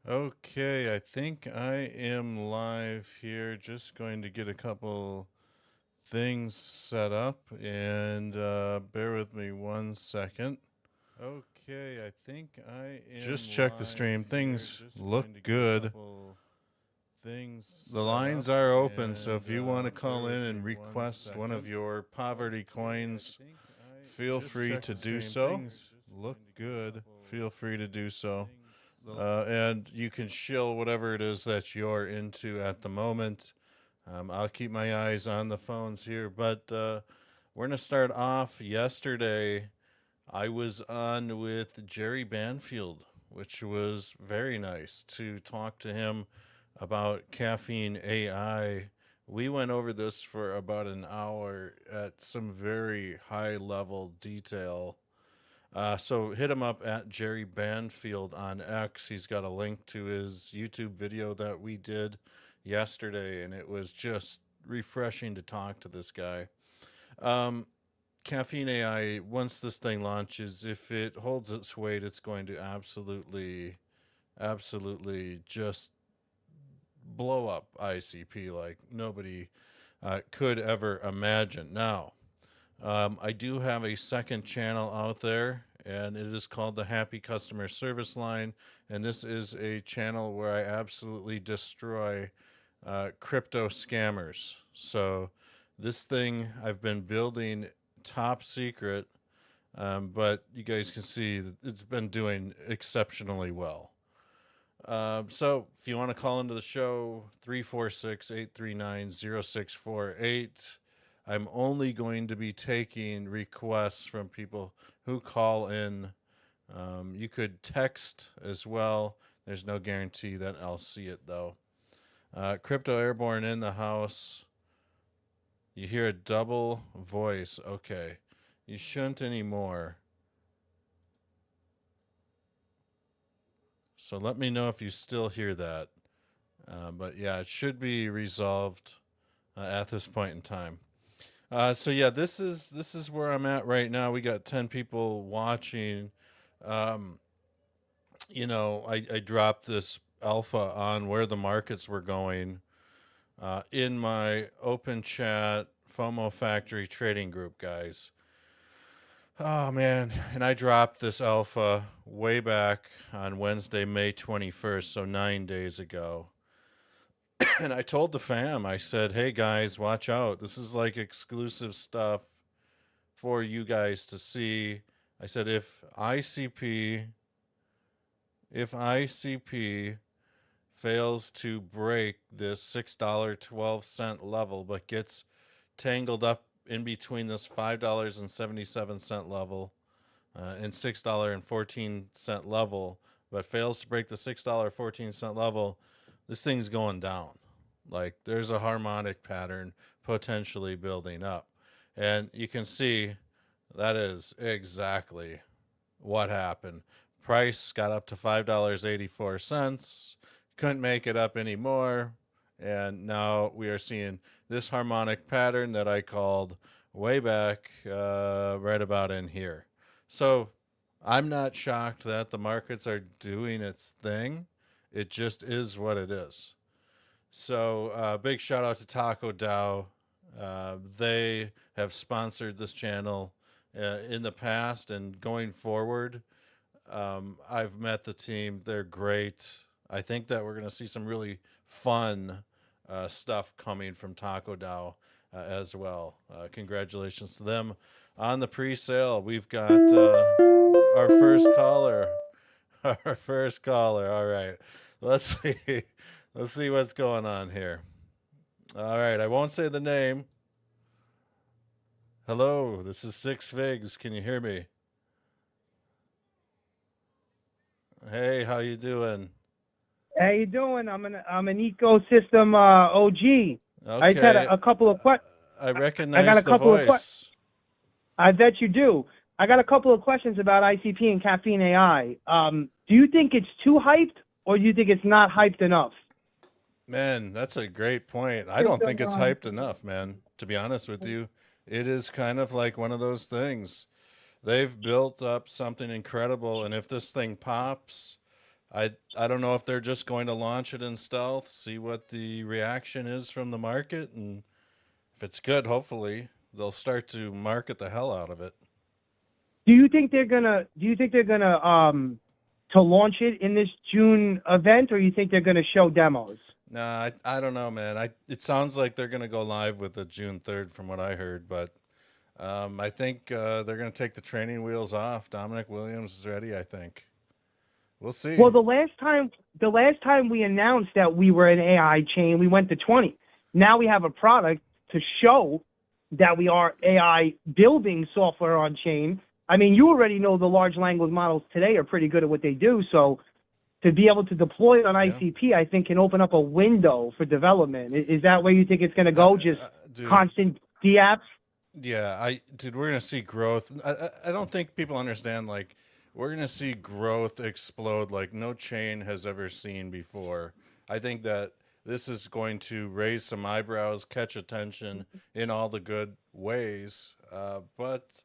Okay, I think I am live here. Just going to get a couple things set up and bear with me 1 second. Okay, I think I am just check the stream. Things look good. The lines are open, so if you want to call in and request one of your poverty coins, feel free to do so. Look good. Feel free to do so. And you can shill whatever it is that you're into at the moment. I'll keep my eyes on the phones here, but we're going to start off. Yesterday, I was on with Jerry Banfield, which was very nice to talk to him about Caffeine AI. We went over this for about an hour at some very high level detail. So hit him up at Jerry Banfield on X. He's got a link to his YouTube video that we did yesterday, and it was just refreshing to talk to this guy. Caffeine AI, once this thing launches, if it holds its weight, it's going to absolutely just blow up ICP like nobody could ever imagine. Now, I do have a second channel out there, and it is called the Happy Customer Service Line. And this is a channel where I absolutely destroy crypto scammers. So this thing I've been building top secret, but you guys can see that it's been doing exceptionally well. So if you want to call into the show, 346-839-0648. I'm only going to be taking requests from people who call in. You could text as well. There's no guarantee that I'll see it, though. Crypto Airborne in the house. You hear a double voice. Okay. You shouldn't anymore. So let me know if you still hear that. But yeah, it should be resolved at this point in time. So yeah, this is where I'm at right now. We got 10 people watching. Um, I dropped this alpha on where the markets were going in my open chat FOMO Factory trading group, guys. Oh man, and I dropped this alpha way back on Wednesday, May 21st, so 9 days ago. And I told the fam, I said, hey guys, watch out. This is like exclusive stuff for you guys to see. I said, if ICP fails to break this $6.12 level, but gets tangled up in between this $5.77 level and $6.14 level, but fails to break the $6.14 level, this thing's going down. Like there's a harmonic pattern potentially building up. And you can see that is exactly what happened. Price got up to $5.84, couldn't make it up anymore. And now we are seeing this harmonic pattern that I called way back right about in here. So I'm not shocked that the markets are doing its thing. It just is what it is. So big shout out to Taco Dow. They have sponsored this channel in the past and going forward. I've met the team. They're great. I think that we're going to see some really fun stuff coming from Taco Dow as well. Congratulations to them on the pre-sale. We've got our first caller. Our first caller. All right. Let's see. Let's see what's going on here. All right. I won't say the name. Hello. This is Six Figs. Can you hear me? Hey, how you doing? How you doing? I'm an ecosystem OG. Okay. I just had a couple of questions. I recognize I got a the couple of voice. I bet you do. I got a couple of questions about ICP and Caffeine AI. Do you think it's too hyped, or do you think it's not hyped enough? Man, that's a great point. I don't think it's hyped enough, man. To be honest with you, it is kind of like one of those things. They've built up something incredible, and if this thing pops, I don't know if they're just going to launch it in stealth, see what the reaction is from the market, and if it's good, hopefully they'll start to market the hell out of it. Do you think they're gonna? Do you think they're gonna to launch it in this June event, or you think they're gonna show demos? Nah, I don't know, man. It sounds like they're gonna go live with it June 3rd, from what I heard, but I think they're gonna take the training wheels off. Dominic Williams is ready. I think we'll see. Well, the last time we announced that we were an AI chain, we went to 20. Now we have a product to show that we are AI building software on chain. I mean, you already know the large language models today are pretty good at what they do. So to be able to deploy it on Yeah. ICP, I think can open up a window for development. Is that where you think it's going to go? Just Dude, constant DApps? yeah, dude, we're gonna see growth. I don't think people understand. Like, we're gonna see growth explode like no chain has ever seen before. I think that this is going to raise some eyebrows, catch attention in all the good ways. But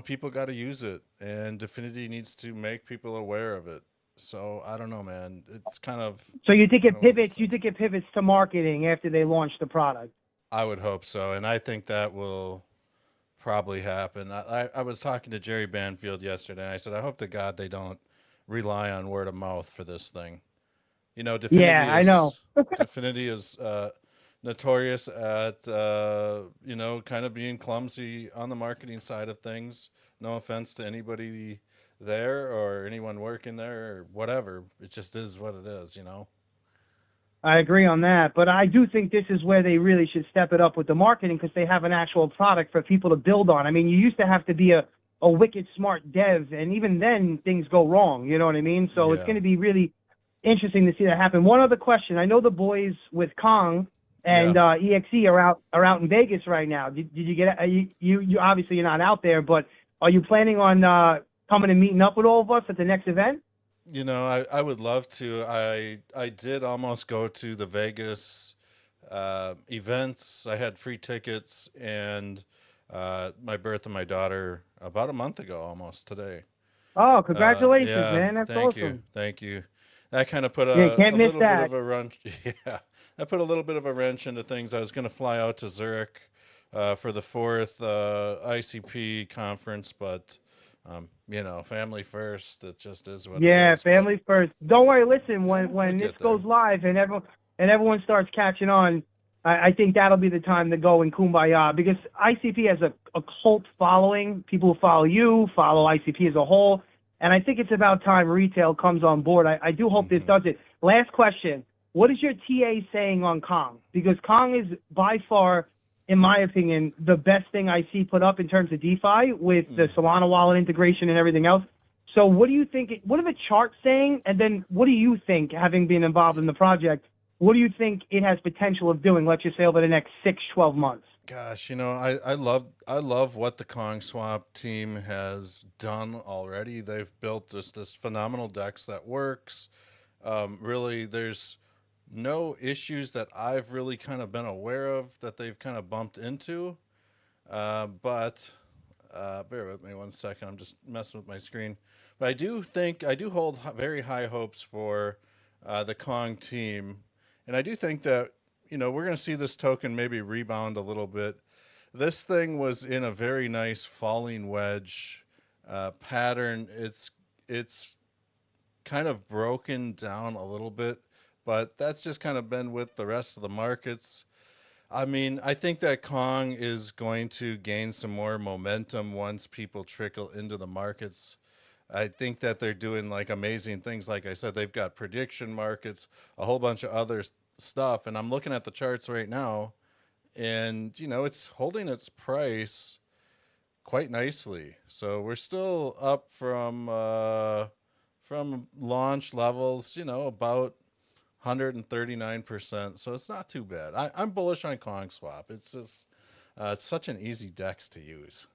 people got to use it, and Definity needs to make people aware of it. So I don't know, man. It's So you think kind it of one of those pivots? You things. think it pivots to marketing after they launch the product? I would hope so, and I think that will probably happen. I was talking to Jerry Banfield yesterday, and I said, I hope to God they don't rely on word of mouth for this thing. Yeah, I know. Definity is notorious at kind of being clumsy on the marketing side of things. No offense to anybody there or anyone working there or whatever. It just is what it is. I agree on that, but I do think this is where they really should step it up with the marketing because they have an actual product for people to build on. I mean, you used to have to be a wicked smart dev, and even then things go wrong. You know what I mean? So it's Yeah. going to be really interesting to see that happen. One other question: I know the boys with Kong and Yeah. EXE are out in Vegas right now. Did you get you obviously you're not out there, but are you planning on coming and meeting up with all of us at the next event? I would love to. I did almost go to the Vegas events. I had free tickets and my birth of my daughter about a month ago, almost today. Oh, congratulations, Yeah, man! That's thank you, awesome. thank you. That kind of put Yeah, a can't miss little bit that. of a wrench. Yeah, that put a little bit of a wrench into things. I was going to fly out to Zurich for the fourth ICP conference, but family first. It just is what it Yeah, is. But family first. Don't worry. Listen, yeah, we'll when this get there. goes live and everyone starts catching on, I think that'll be the time to go and kumbaya because ICP has a cult following. People who follow you, follow ICP as a whole, and I think it's about time retail comes on board. I do hope this Hmm. does it. Last question: what is your TA saying on Kong? Because Kong is by far, in my opinion, the best thing I see put up in terms of DeFi with the Solana wallet integration and everything else. So what do you think? What are the charts saying? And then what do you think, having been involved in the project, what do you think it has potential of doing, let's just say, over the next 6, 12 months? Gosh, I love what the Kong Swap team has done already. They've built this phenomenal DEX that works. Really, there's no issues that I've really kind of been aware of that they've kind of bumped into. But bear with me one second. I'm just messing with my screen. But I do hold very high hopes for the Kong team, and I do think that we're going to see this token maybe rebound a little bit. This thing was in a very nice falling wedge pattern. It's kind of broken down a little bit, but that's just kind of been with the rest of the markets. I mean, I think that Kong is going to gain some more momentum once people trickle into the markets. I think that they're doing like amazing things. Like I said, they've got prediction markets, a whole bunch of other stuff. And I'm looking at the charts right now, and it's holding its price quite nicely. So we're still up from launch levels, about 139%. So it's not too bad. I'm bullish on Kong Swap. It's just it's such an easy DEX to use.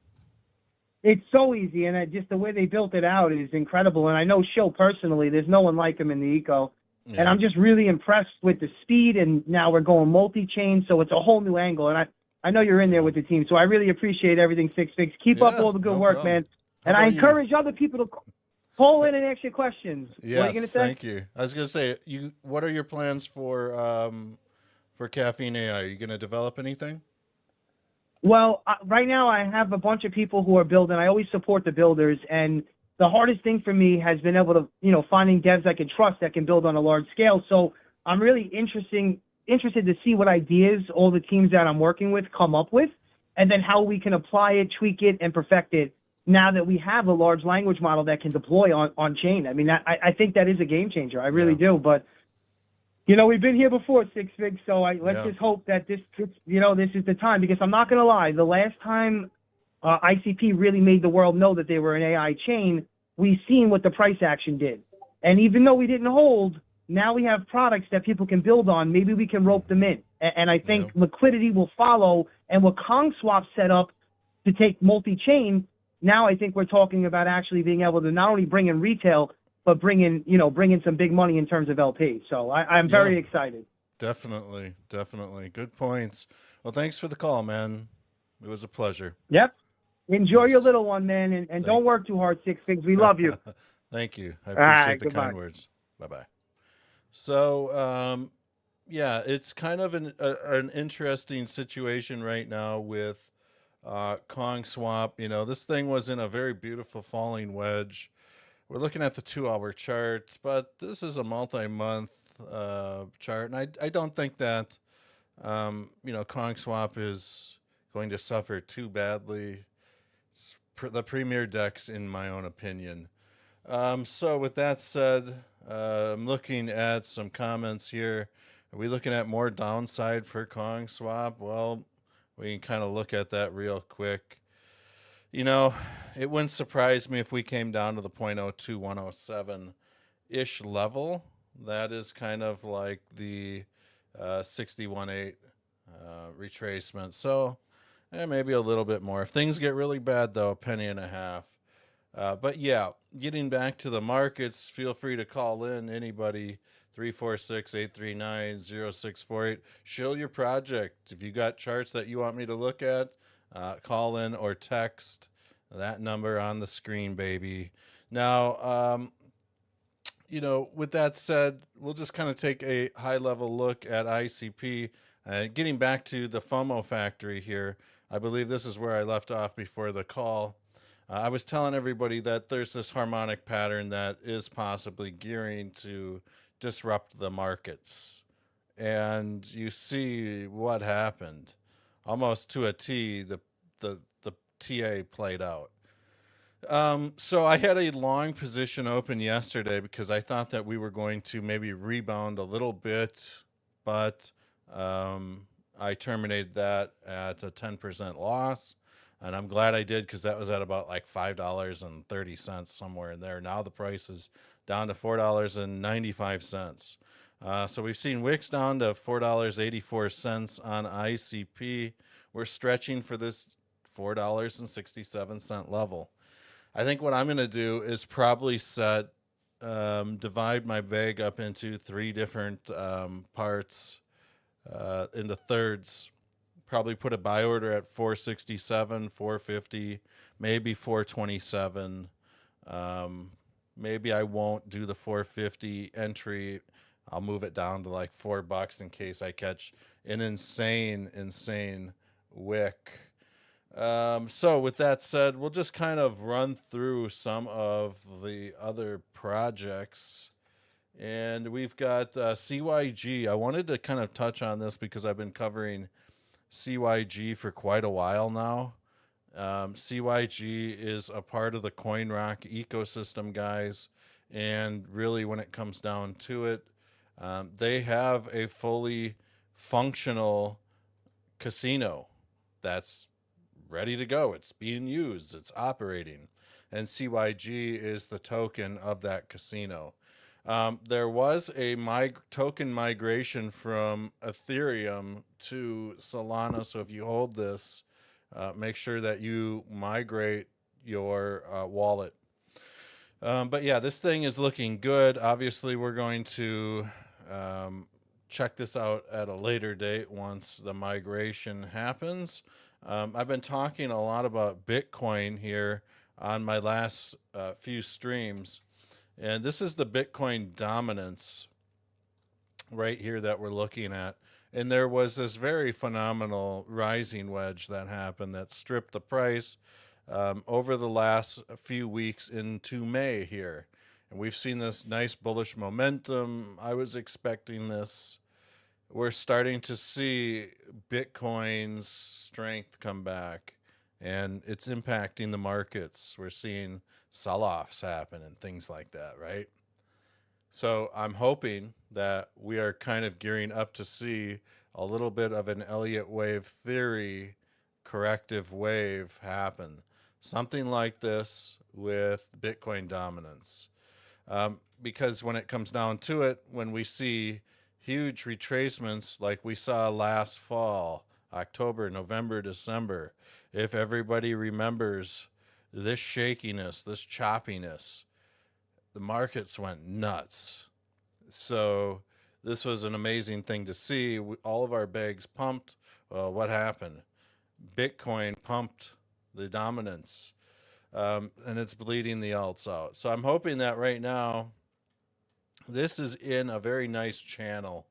It's so easy, and just the way they built it out is incredible. And I know Show personally, there's no one like him in the eco. And Yeah. I'm just really impressed with the speed, and now we're going multi-chain, so it's a whole new angle. And I know you're in there Yeah. with the team, so I really appreciate everything, Six Fix. Keep up Yeah, all the good no work, problem. man. How And I about you? encourage other people to Call in and ask your questions. What are you going to Yes, say? thank you. I was going to say, what are your plans for Caffeine AI? Are you going to develop anything? Well, right now I have a bunch of people who are building. I always support the builders, and the hardest thing for me has been able to, finding devs I can trust that can build on a large scale. So I'm really interested to see what ideas all the teams that I'm working with come up with, and then how we can apply it, tweak it, and perfect it now that we have a large language model that can deploy on chain. I mean, I think that is a game changer. I really do. But we've been here before, Six Fig, so let's just hope that this is the time, because I'm not going to lie, the last time ICP really made the world know that they were an AI chain, we seen what the price action did. And even though we didn't hold, now we have products that people can build on. Maybe we can rope them in. And I think liquidity will follow, and with KongSwap set up to take multi-chain, now I think we're talking about actually being able to not only bring in retail, but bring in some big money in terms of LP. So I'm very excited. Definitely. Good points. Well, thanks for the call, man. It was a pleasure. Yep. Enjoy your little one, man, and don't work too hard, Six Figs. We love you. Thank you. I All right, appreciate the goodbye. kind words. Bye-bye. So, yeah, it's kind of an interesting situation right now with KongSwap. This thing was in a very beautiful falling wedge. We're looking at the 2-hour chart, but this is a multi-month chart, and I don't think that KongSwap is going to suffer too badly. It's the premier DEX, in my own opinion. So with that said, I'm looking at some comments here. Are we looking at more downside for KongSwap? Well, we can kind of look at that real quick. It wouldn't surprise me if we came down to the 0.02107-ish level. That is kind of like the 61.8 retracement. So maybe a little bit more. If things get really bad, though, a penny and a half. But yeah, getting back to the markets, feel free to call in, anybody, 346-839-0648. Show your project. If you got charts that you want me to look at, call in or text that number on the screen, baby. Now, with that said, we'll just kind of take a high-level look at ICP. Getting back to the FOMO factory here, I believe this is where I left off before the call. I was telling everybody that there's this harmonic pattern that is possibly gearing to disrupt the markets. And you see what happened. Almost to a T, the TA played out. So I had a long position open yesterday because I thought that we were going to maybe rebound a little bit, but I terminated that at a 10% loss. And I'm glad I did, because that was at about like $5.30, somewhere in there. Now the price is down to $4.95. So we've seen Wix down to $4.84 on ICP. We're stretching for this $4.67 level. I think what I'm going to do is probably divide my bag up into 3 different parts, into thirds. Probably put a buy order at 467, 450, maybe 427. Maybe I won't do the 450 entry. I'll move it down to like $4 in case I catch an insane wick. So with that said, we'll just kind of run through some of the other projects. And we've got CYG. I wanted to kind of touch on this because I've been covering CYG for quite a while now. CYG is a part of the CoinRock ecosystem, guys. And really, when it comes down to it, they have a fully functional casino that's ready to go. It's being used. It's operating. And CYG is the token of that casino. There was a token migration from Ethereum to Solana. So if you hold this, make sure that you migrate your wallet. But yeah, this thing is looking good. Obviously, we're going to check this out at a later date once the migration happens. I've been talking a lot about Bitcoin here on my last few streams. And this is the Bitcoin dominance right here that we're looking at. And there was this very phenomenal rising wedge that happened that stripped the price over the last few weeks into May here. And we've seen this nice bullish momentum. I was expecting this. We're starting to see Bitcoin's strength come back, and it's impacting the markets. We're seeing sell-offs happen and things like that, right? So I'm hoping that we are kind of gearing up to see a little bit of an Elliott wave theory corrective wave happen. Something like this with Bitcoin dominance. Because when it comes down to it, when we see huge retracements like we saw last fall, October, November, December, if everybody remembers this shakiness, this choppiness, the markets went nuts. So this was an amazing thing to see. All of our bags pumped. Well, what happened? Bitcoin pumped the dominance, and it's bleeding the alts out. So I'm hoping that right now, this is in a very nice channel,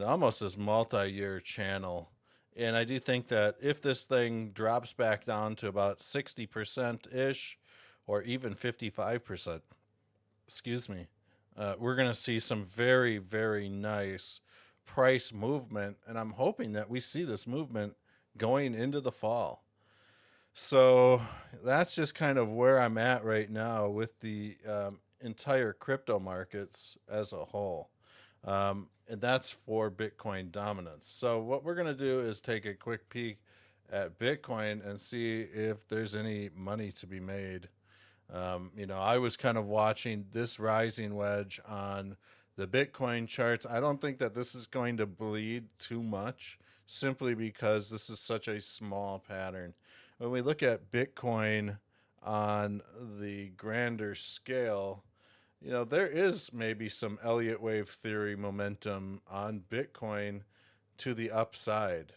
almost this multi-year channel. And I do think that if this thing drops back down to about 60%-ish, or even 55%, excuse me, we're going to see some very, very nice price movement. And I'm hoping that we see this movement going into the fall. So that's just kind of where I'm at right now with the entire crypto markets as a whole. And that's for Bitcoin dominance. So what we're going to do is take a quick peek at Bitcoin and see if there's any money to be made. I was kind of watching this rising wedge on the Bitcoin charts. I don't think that this is going to bleed too much, simply because this is such a small pattern. When we look at Bitcoin on the grander scale, there is maybe some Elliott wave theory momentum on Bitcoin to the upside.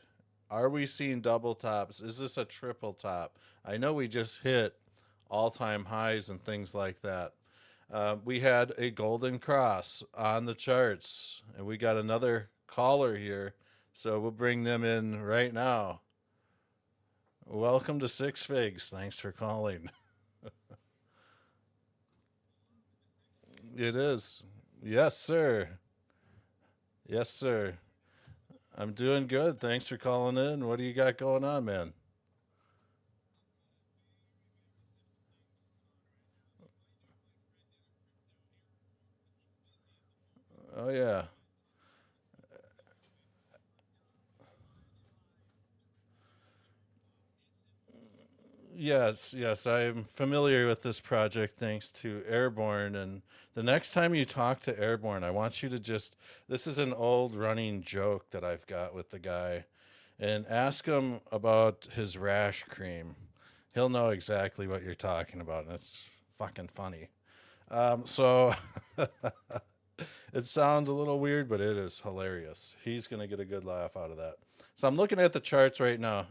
Are we seeing double tops? Is this a triple top? I know we just hit all-time highs and things like that. We had a golden cross on the charts, and we got another caller here, so we'll bring them in right now. Welcome to Six Figs. Thanks for calling. It is. Yes, sir. Yes, sir. I'm doing good. Thanks for calling in. What do you got going on, man? Oh, yeah. Yes, yes, I'm familiar with this project thanks to Airborne. And the next time you talk to Airborne, I want you to this is an old running joke that I've got with the guy, and ask him about his rash cream. He'll know exactly what you're talking about, and it's fucking funny. So it sounds a little weird, but it is hilarious. He's going to get a good laugh out of that. So I'm looking at the charts right now.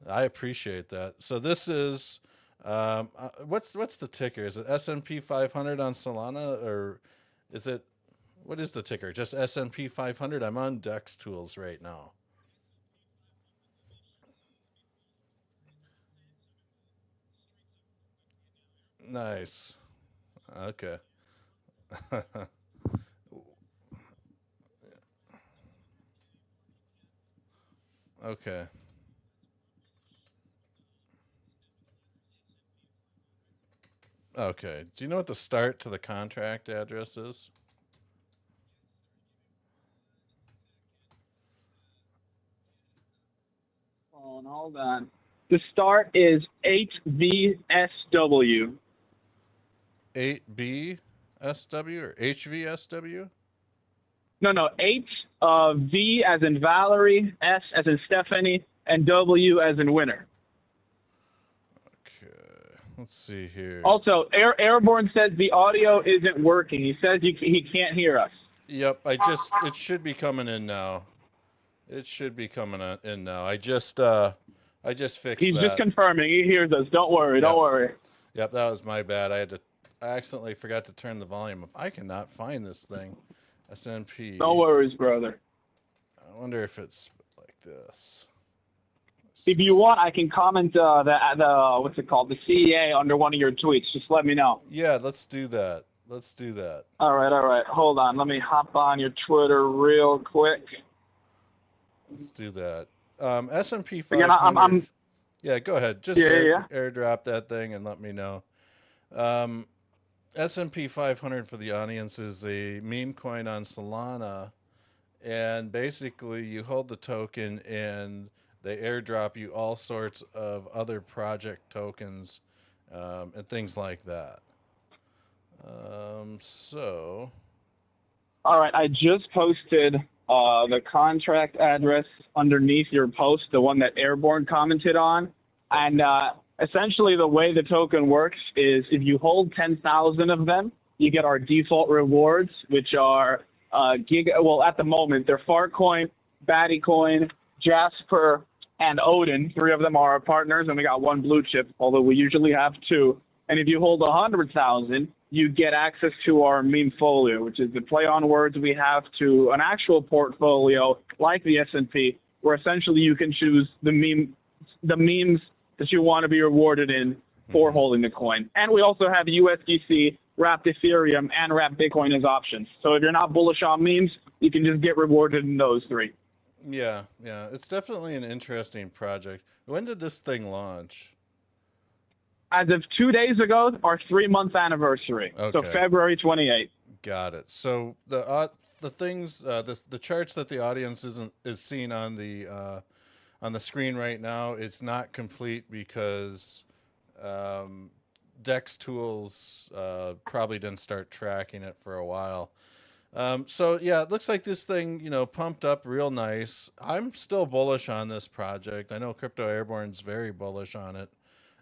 I appreciate that. So this is what's the ticker? Is it S&P 500 on Solana, or is it, what is the ticker? Just S&P 500. I'm on Dex Tools right now. Nice. Okay. Okay. Okay. Do you know what the start to the contract address is? Hold on. The start is 8VSW. 8BSW or HVSW? No, 8, V as in Valerie, S as in Stephanie, and W as in winner. Okay. Let's see here. Also, Airborne says the audio isn't working. He says he can't hear us. Yep, it should be coming in now. It should be coming in now. I just fixed He's that. just confirming. He hears us. Don't worry. Yep. Don't worry. Yep, that was my bad. I had to I accidentally forgot to turn the volume up. I cannot find this thing. S&P. No worries, brother. I wonder if it's like this. If you want, I can comment the what's it called, the CEA under one of your tweets. Just let me know. Yeah, let's do that. Let's do that. All right. Hold on. Let me hop on your Twitter real quick. Let's do that. S&P 500. Again, I'm Yeah, go ahead. Just airdrop that thing and let me know. S&P 500 for the audience is a meme coin on Solana, and basically you hold the token and they airdrop you all sorts of other project tokens and things like that. So. All right, I just posted the contract address underneath your post, the one that Airborne commented on. And essentially the way the token works is if you hold 10,000 of them, you get our default rewards, which are at the moment, they're Farcoin, Battycoin, Jasper, and Odin. 3 of them are our partners, and we got 1 blue chip, although we usually have 2. And if you hold 100,000, you get access to our meme folio, which is the play on words we have to an actual portfolio like the S&P, where essentially you can choose the memes that you want to be rewarded in for holding the coin. And we also have USDC, wrapped Ethereum, and wrapped Bitcoin as options. So if you're not bullish on memes, you can just get rewarded in those 3. Yeah. It's definitely an interesting project. When did this thing launch? As of 2 days ago, our 3-month anniversary. Okay. So February 28th. Got it. So the things, the charts that the audience is seeing on the screen right now, it's not complete because Dex Tools probably didn't start tracking it for a while. So yeah, it looks like this thing, pumped up real nice. I'm still bullish on this project. I know Crypto Airborne's very bullish on it.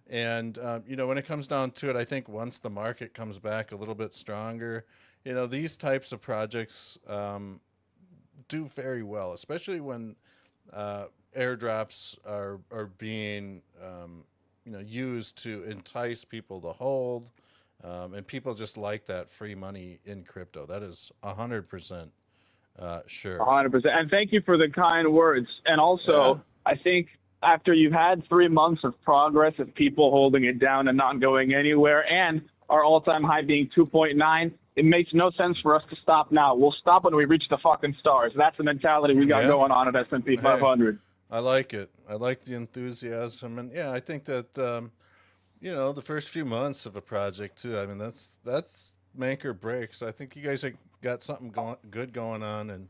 And, when it comes down to it, I think once the market comes back a little bit stronger, these types of projects do very well, especially when airdrops are being, used to entice people to hold. And people just like that free money in crypto. That is 100% sure. 100%. And thank you for the kind words. And also, I think after you've had 3 months of progress of people holding it down and not going anywhere, and our all-time high being 2.9, it makes no sense for us to stop now. We'll stop when we reach the fucking stars. That's the mentality we got going on at S&P 500. I like it. I like the enthusiasm. And yeah, I think that, the first few months of a project too, I mean, that's make or break. So I think you guys have got something good going on, and,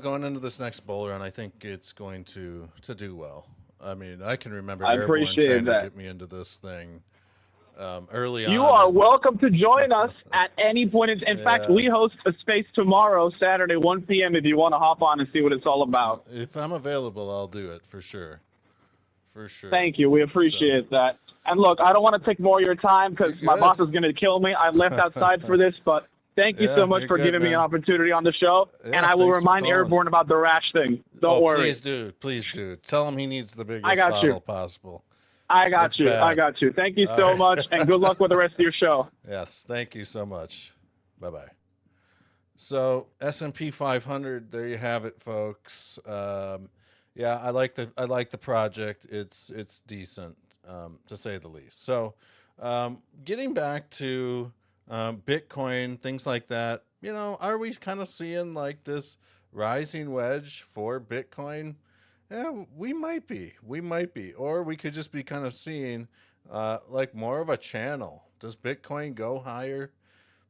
going into this next bull run, I think it's going to do well. I mean, I can remember Airborne trying to get me into this thing early on. You are welcome to join us at any point. In fact, we host a space tomorrow, Saturday, 1 p.m. if you want to hop on and see what it's all about. If I'm available, I'll do it for sure. For sure. Thank you. We appreciate that. And look, I don't want to take more of your time because my boss is going to kill me. I left outside for this, but thank you so much for giving me an opportunity on the show. And I will remind Airborne about the rash thing. Don't worry. Please do. Tell him he needs the biggest bottle possible. I got you. Thank you so much, and good luck with the rest of your show. Yes, thank you so much. Bye-bye. So S&P 500, there you have it, folks. Yeah, I like the project. It's decent, to say the least. So, getting back to Bitcoin, things like that. Are we kind of seeing like this rising wedge for Bitcoin? Yeah, we might be, or we could just be kind of seeing like more of a channel. Does Bitcoin go higher?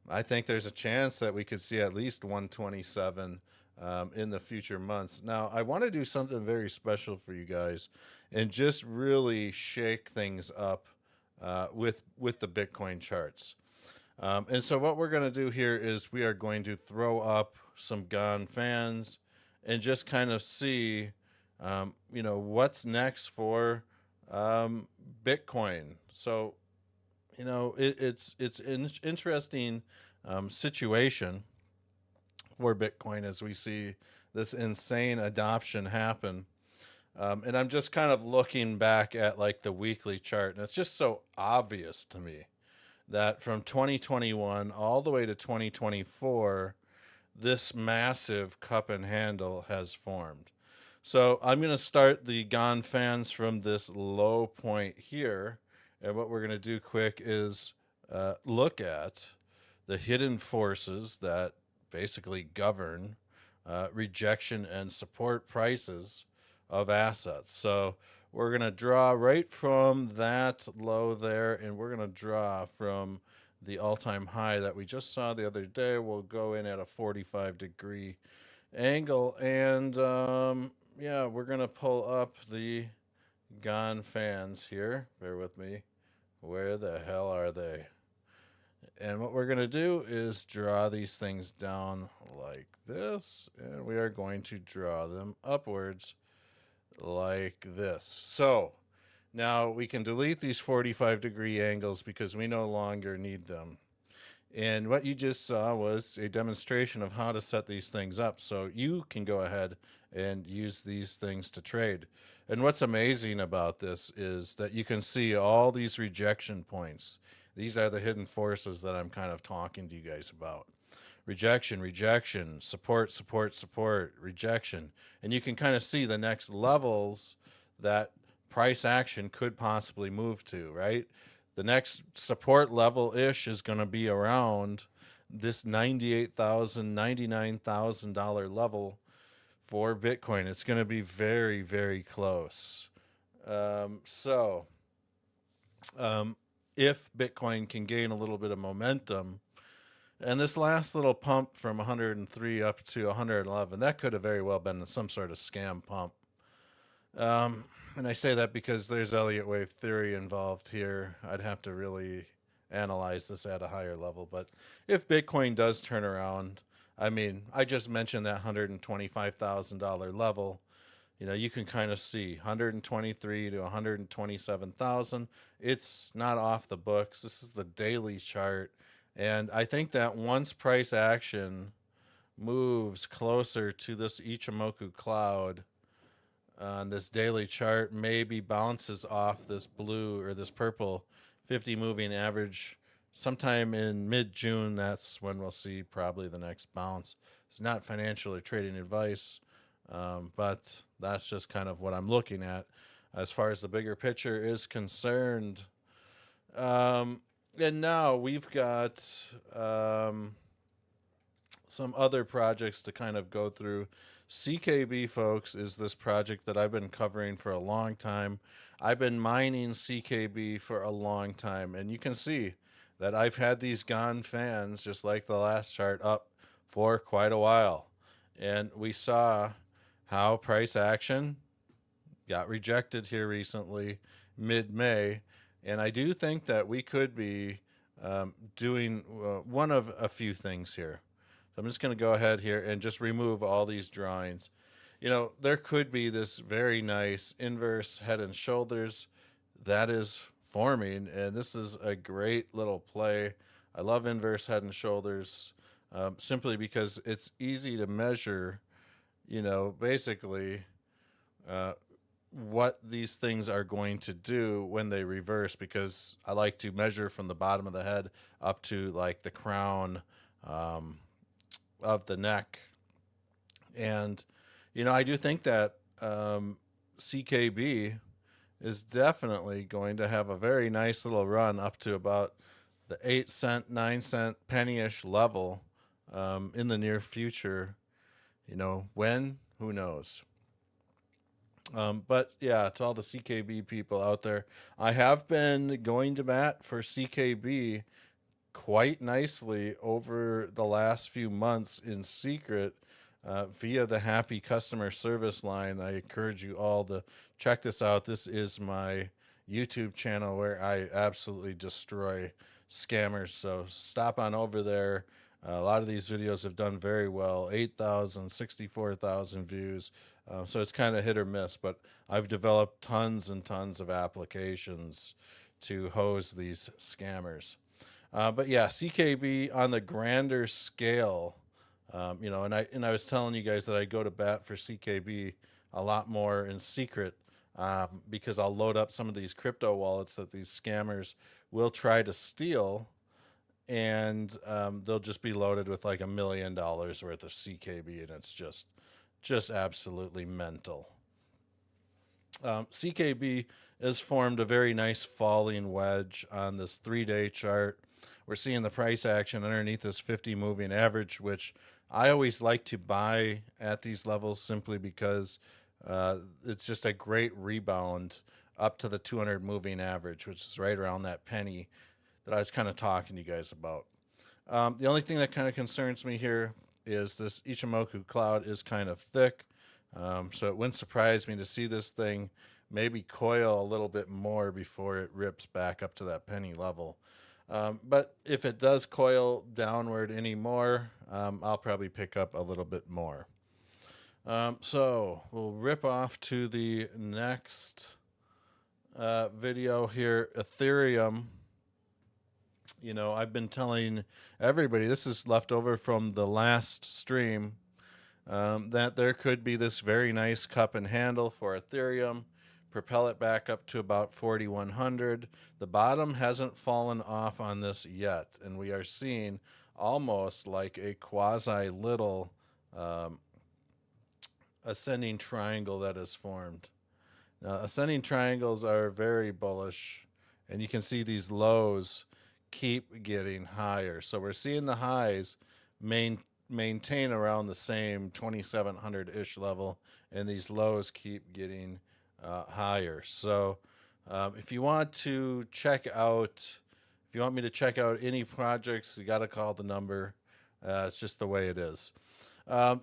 I think there's a chance that we could see at least 127 in the future months. Now, I want to do something very special for you guys and just really shake things up with the Bitcoin charts. And so what we're going to do here is we are going to throw up some Gone fans and just kind of see what's next for Bitcoin. So, it's an interesting situation for Bitcoin as we see this insane adoption happen. And I'm just kind of looking back at like the weekly chart, and it's just so obvious to me that from 2021 all the way to 2024, this massive cup and handle has formed. So I'm going to start the Gone fans from this low point here. And what we're going to do quick is look at the hidden forces that basically govern rejection and support prices of assets. So we're going to draw right from that low there, and we're going to draw from the all-time high that we just saw the other day. We'll go in at a 45-degree angle, and yeah, we're going to pull up the Gone fans here. Bear with me. Where the hell are they? And what we're going to do is draw these things down like this, and we are going to draw them upwards like this. So now we can delete these 45-degree angles because we no longer need them. And what you just saw was a demonstration of how to set these things up so you can go ahead and use these things to trade. And what's amazing about this is that you can see all these rejection points. These are the hidden forces that I'm kind of talking to you guys about. Rejection, rejection, support, support, support, rejection. And you can kind of see the next levels that price action could possibly move to, right? The next support level-ish is going to be around this $98,000, $99,000 level for Bitcoin. It's going to be very, very close. If Bitcoin can gain a little bit of momentum, and this last little pump from 103 up to 111, that could have very well been some sort of scam pump. And I say that because there's Elliott wave theory involved here. I'd have to really analyze this at a higher level. But if Bitcoin does turn around, I mean, I just mentioned that $125,000 level. You know, you can kind of see 123 to 127,000. It's not off the books. This is the daily chart. And I think that once price action moves closer to this Ichimoku cloud on this daily chart, maybe bounces off this blue or this purple 50 moving average sometime in mid-June, that's when we'll see probably the next bounce. It's not financial or trading advice, but that's just kind of what I'm looking at as far as the bigger picture is concerned. And now we've got some other projects to kind of go through. CKB, folks, is this project that I've been covering for a long time. I've been mining CKB for a long time, and you can see that I've had these Gone fans, just like the last chart, up for quite a while. And we saw how price action got rejected here recently, mid-May. And I do think that we could be doing one of a few things here. So I'm just going to go ahead here and just remove all these drawings. You know, there could be this very nice inverse head and shoulders that is forming, and this is a great little play. I love inverse head and shoulders simply because it's easy to measure, you know, basically what these things are going to do when they reverse, because I like to measure from the bottom of the head up to like the crown of the neck. And, you know, I do think that CKB is definitely going to have a very nice little run up to about the 8 cent, 9 cent penny-ish level in the near future. You know, when? Who knows? But yeah, to all the CKB people out there, I have been going to bat for CKB quite nicely over the last few months in secret via the Happy Customer Service line. I encourage you all to check this out. This is my YouTube channel where I absolutely destroy scammers. So stop on over there. A lot of these videos have done very well, 8,000, 64,000 views. So it's kind of hit or miss, but I've developed tons and tons of applications to hose these scammers. But yeah, CKB on the grander scale, you know, and I was telling you guys that I go to bat for CKB a lot more in secret because I'll load up some of these crypto wallets that these scammers will try to steal. and they'll just be loaded with like $1 million worth of CKB, and it's just absolutely mental. CKB has formed a very nice falling wedge on this 3-day chart. We're seeing the price action underneath this 50 moving average, which I always like to buy at these levels simply because it's just a great rebound up to the 200 moving average, which is right around that penny that I was kind of talking to you guys about. The only thing that kind of concerns me here is this Ichimoku cloud is kind of thick. So it wouldn't surprise me to see this thing maybe coil a little bit more before it rips back up to that penny level. But if it does coil downward anymore, I'll probably pick up a little bit more. So we'll rip off to the next video here. Ethereum. You know, I've been telling everybody, this is left over from the last stream, that there could be this very nice cup and handle for Ethereum, propel it back up to about 4,100. The bottom hasn't fallen off on this yet, and we are seeing almost like a quasi little ascending triangle that is formed. Now, ascending triangles are very bullish, and you can see these lows keep getting higher. So we're seeing the highs maintain around the same 2,700-ish level, and these lows keep getting higher. So if you want to check out, if you want me to check out any projects, you got to call the number. It's just the way it is. Other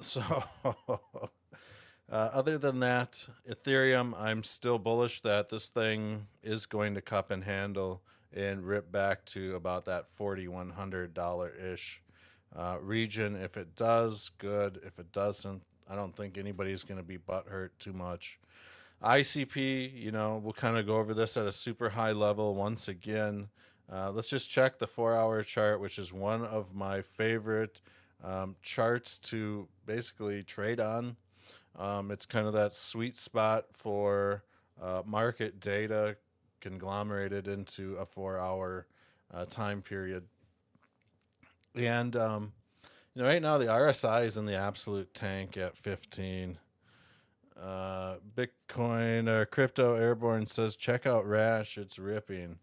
than that, Ethereum, I'm still bullish that this thing is going to cup and handle and rip back to about that $4,100-ish region. If it does, good. If it doesn't, I don't think anybody's going to be butthurt too much. ICP, you know, we'll kind of go over this at a super high level once again. Let's just check the 4-hour chart, which is one of my favorite charts to basically trade on. It's kind of that sweet spot for market data conglomerated into a 4-hour time period. And, you know, right now the RSI is in the absolute tank at 15. Bitcoin or Crypto Airborne says, check out Rash, it's ripping.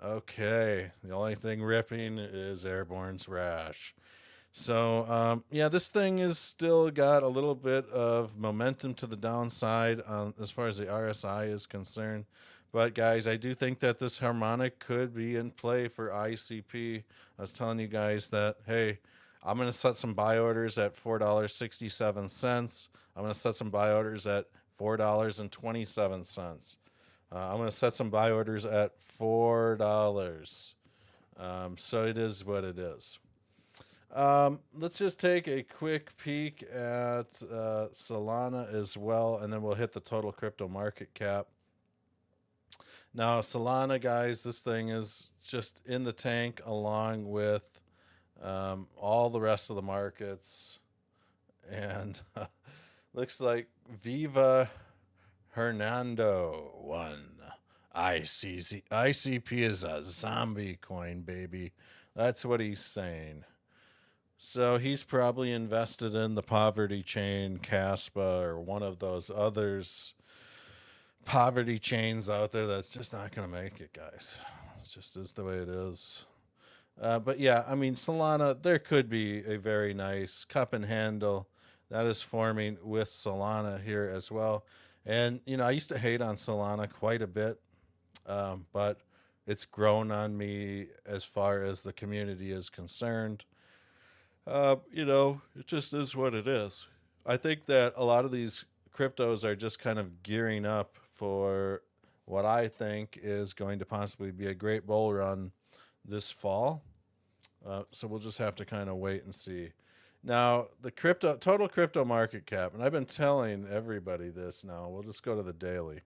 Okay, the only thing ripping is Airborne's Rash. So, yeah, this thing is still got a little bit of momentum to the downside as far as the RSI is concerned. But, guys, I do think that this harmonic could be in play for ICP. I was telling you guys that, hey, I'm going to set some buy orders at $4.67. I'm going to set some buy orders at $4.27. I'm going to set some buy orders at $4. So it is what it is. Let's just take a quick peek at Solana as well, and then we'll hit the total crypto market cap. Now, Solana, guys, this thing is just in the tank along with all the rest of the markets. And looks like Viva Hernando won. ICP is a zombie coin, baby. That's what he's saying. So he's probably invested in the Poverty Chain, Caspa, or one of those others poverty chains out there that's just not going to make it, guys. It just is the way it is. But yeah, I mean, Solana, there could be a very nice cup and handle that is forming with Solana here as well. And, you know, I used to hate on Solana quite a bit, but it's grown on me as far as the community is concerned. You know, it just is what it is. I think that a lot of these cryptos are just kind of gearing up for what I think is going to possibly be a great bull run this fall. So we'll just have to kind of wait and see. Now, the total crypto market cap, and I've been telling everybody this now, we'll just go to the daily.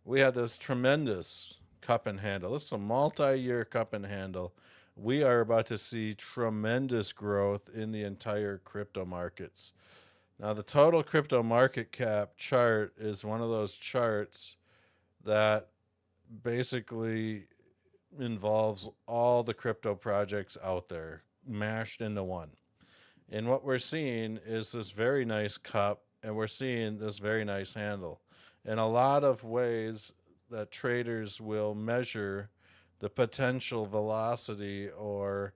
We had this tremendous cup and handle. This is a multi-year cup and handle. We are about to see tremendous growth in the entire crypto markets. Now, the total crypto market cap chart is one of those charts that basically, involves all the crypto projects out there mashed into one. And what we're seeing is this very nice cup, and we're seeing this very nice handle. In a lot of ways that traders will measure the potential velocity or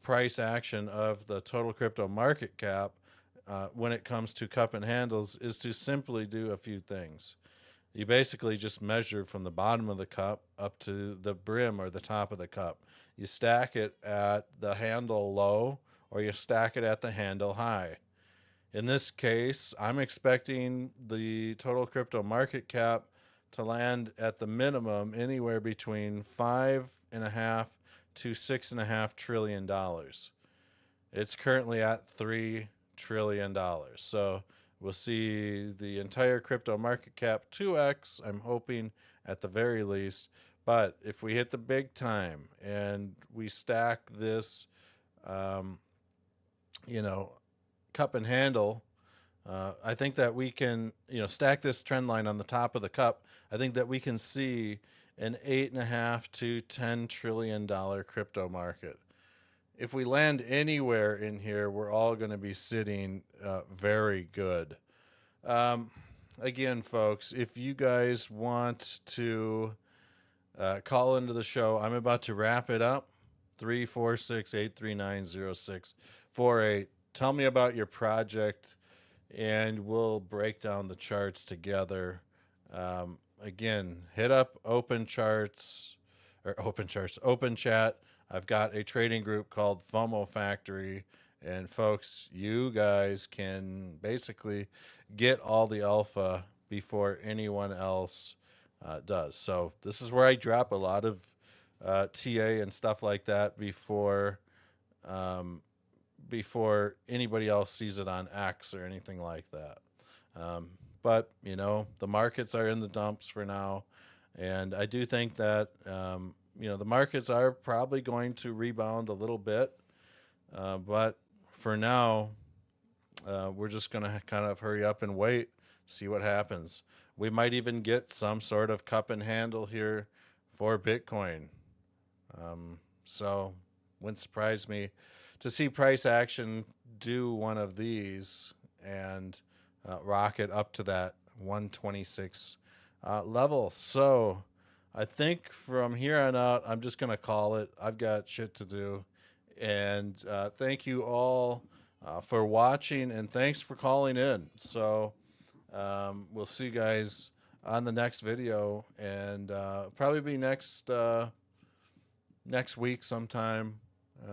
price action of the total crypto market cap when it comes to cup and handles is to simply do a few things. You basically just measure from the bottom of the cup up to the brim or the top of the cup. You stack it at the handle low or you stack it at the handle high. In this case, I'm expecting the total crypto market cap to land at the minimum anywhere between $5.5 to $6.5 trillion. It's currently at $3 trillion. So we'll see the entire crypto market cap 2x, I'm hoping at the very least. But if we hit the big time and we stack this, cup and handle, I think that we can, stack this trend line on the top of the cup. I think that we can see an $8.5 to $10 trillion crypto market. If we land anywhere in here, we're all going to be sitting very good. Again, folks, if you guys want to call into the show, I'm about to wrap it up. 346-839-0648. Tell me about your project, and we'll break down the charts together. Again, hit up Open Chat. I've got a trading group called FOMO Factory, and folks, you guys can basically get all the alpha before anyone else does. So this is where I drop a lot of TA and stuff like that before anybody else sees it on X or anything like that. But the markets are in the dumps for now, and I do think that the markets are probably going to rebound a little bit, but for now, we're just going to kind of hurry up and wait, see what happens. We might even get some sort of cup and handle here for Bitcoin. So wouldn't surprise me to see price action do one of these and rocket up to that 126 level. So I think from here on out, I'm just going to call it. I've got shit to do. And thank you all for watching, and thanks for calling in. So we'll see you guys on the next video, and probably be next week sometime.